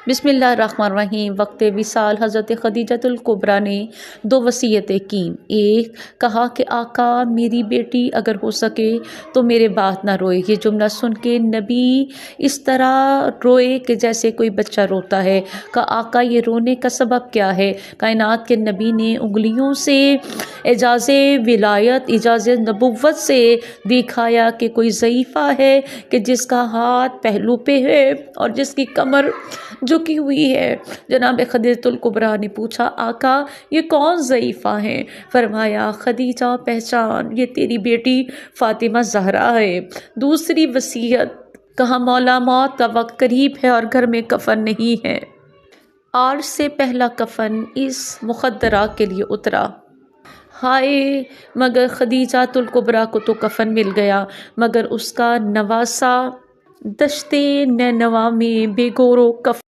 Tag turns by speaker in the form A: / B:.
A: بسم اللہ الرحمن الرحیم۔ وقت وصال حضرت خدیجۃ الکبریٰ نے دو وصیتیں کیں۔ ایک کہا کہ آقا میری بیٹی اگر ہو سکے تو میرے بعد نہ روئے۔ یہ جملہ سن کے نبی اس طرح روئے کہ جیسے کوئی بچہ روتا ہے۔ کہا آقا یہ رونے کا سبب کیا ہے؟ کائنات کے نبی نے انگلیوں سے اعجاز ولایت اعجاز نبوت سے دکھایا کہ کوئی ضعیفہ ہے کہ جس کا ہاتھ پہلو پہ ہے اور جس کی کمر جھکی ہوئی ہے۔ جناب خدیجۃ الکبریٰ نے پوچھا آقا یہ کون ضعیفہ ہیں؟ فرمایا خدیجہ پہچان، یہ تیری بیٹی فاطمہ زہرا ہے۔ دوسری وصیت کہا مولا موت کا وقت قریب ہے اور گھر میں کفن نہیں ہے۔ عرش سے پہلا کفن اس مخدرہ کے لیے اترا۔ ہائے مگر خدیجۃ الکبریٰ کو تو کفن مل گیا، مگر اس کا نواسہ دشت نینوا میں بے گور و کفن